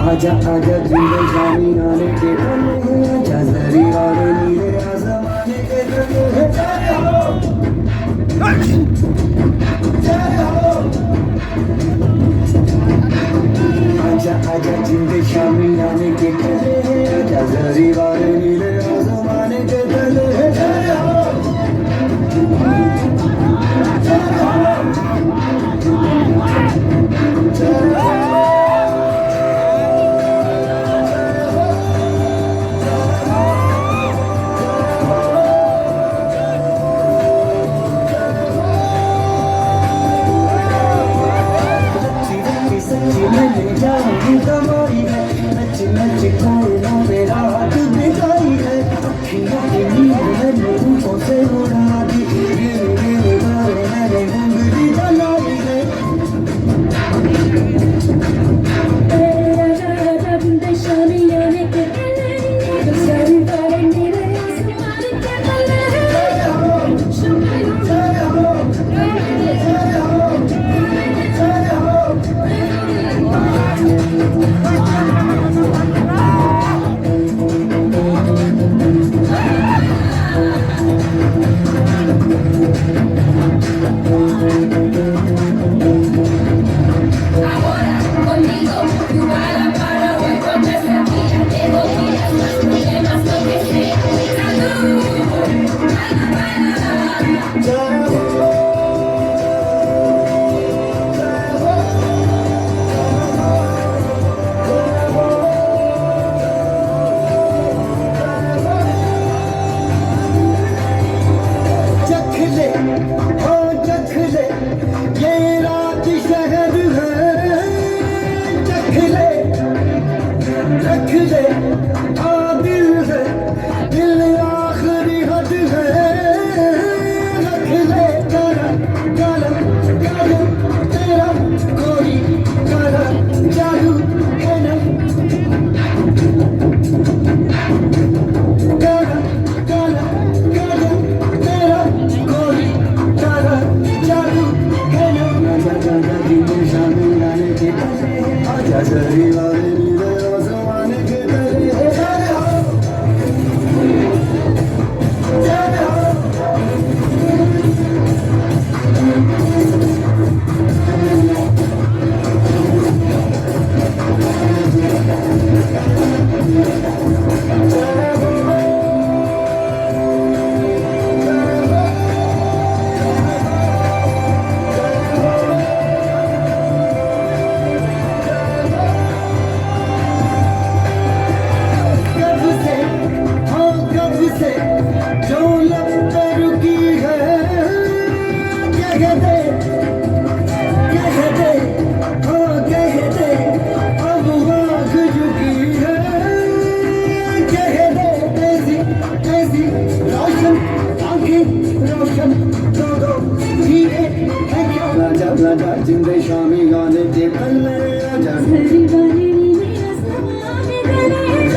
आजा आजा जिंदे जानी आने के तले आजा जरी वाले नीले आसमाने के तले जय हो जय हो आजा आजा जिंदे शामी आने के तले आजा जरी वाले नीले आसमाने के तले जय हो कमाई है नच नच खाना मेरा हाथ बिगाई है अखियों की नींद मैंने रूपों से उड़ा दी मेरे बारे मैंने उंगली जलाई है राजा राजा बिंदे शामी आने के तले सारी बारें मेरे आसमान के तले जय हो रख ले आ दिल है दिल आखिरी हद है रख ले गाना गाना गाना तेरा कोई गाना जादू है ना गाना गाना गाना तेरा कोई गाना जादू है ना गाना गाना दिन शामिल आने के आजा जरी वाले राजा जिंदे शामी गाने के पल्ले आजा सारी बारें नीले आसमान के तले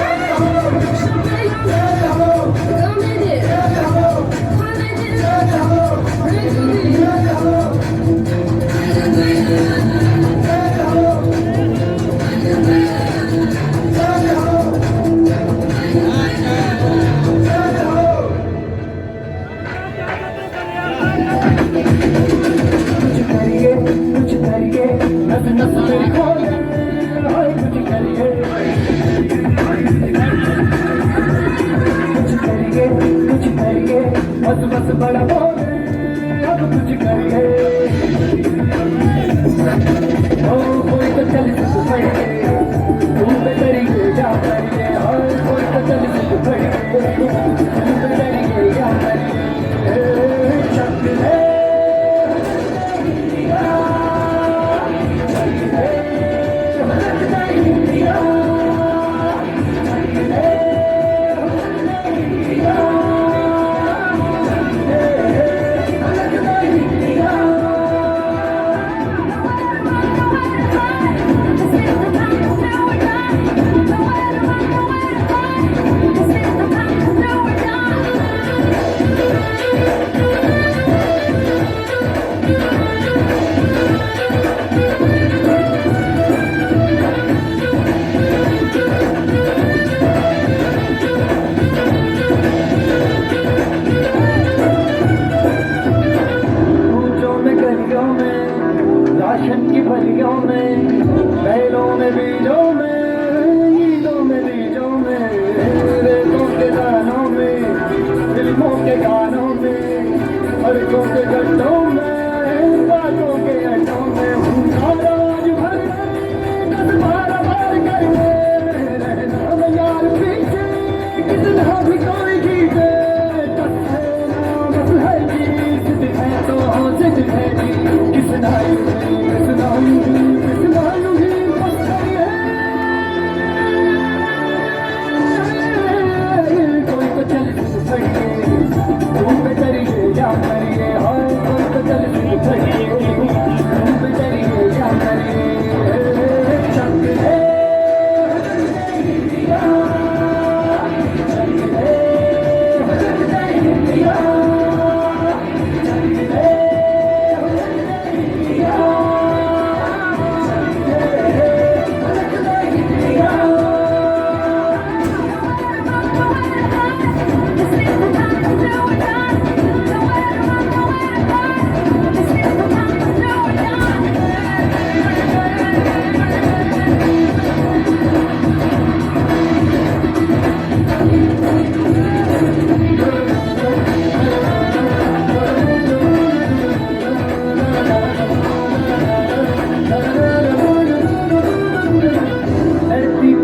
जय हो गमे दे खाने दे जय हो नस नस मेरी खोल हाय कुछ करिए बस बस बड़ा बोल अब कुछ करिए ओ कोई तो चल सुख पड़े तुम पे करिए जा करिए और कोई तो चल सुख पड़े तुम पे करिए जा करिए शक्ल है के गड्ढों में बातों के अड्डों में फुकारा आज भर दस बार बार करके रहना मैं यार पीछे कितना भी कोई जीते टस है ना बस है जी जिद है तो जिद है जी किसना यूं ही बस है कोई तो चल फड़िए तुम पे चलिए या करिए हाय कोई तो चल फड़िए तुम पे चलिए या करिए चंग है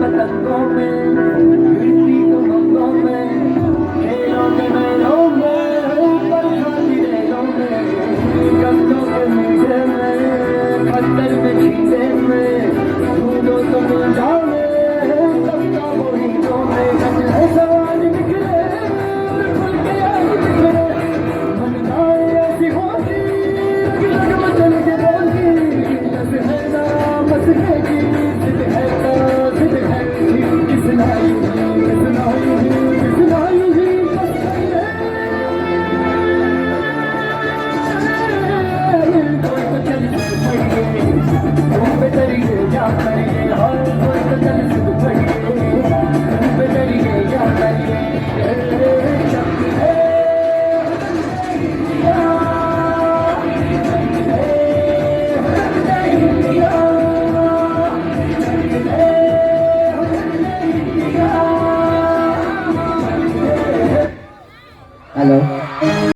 पतंगों में गिरती उमंगों में खेलों के मेलों में बरसाती रेलों में गमलों के मीठे में पत्थर में छीले में ढूंढो तो मिल जाओगे सबका मोहितों में गजरे सवाल निकले खुल के आई निकले मन गाए ऐसी होती कि लगम चल के बोलती बस है ना बस है कि जिद है तो जिद है किसना यूं ही बस है कोई तो चल फड़िए तुम पे चलिए या करिए हाय कोई तो चल फड़िए तुम पे चलिए या करिए चंग है हेलो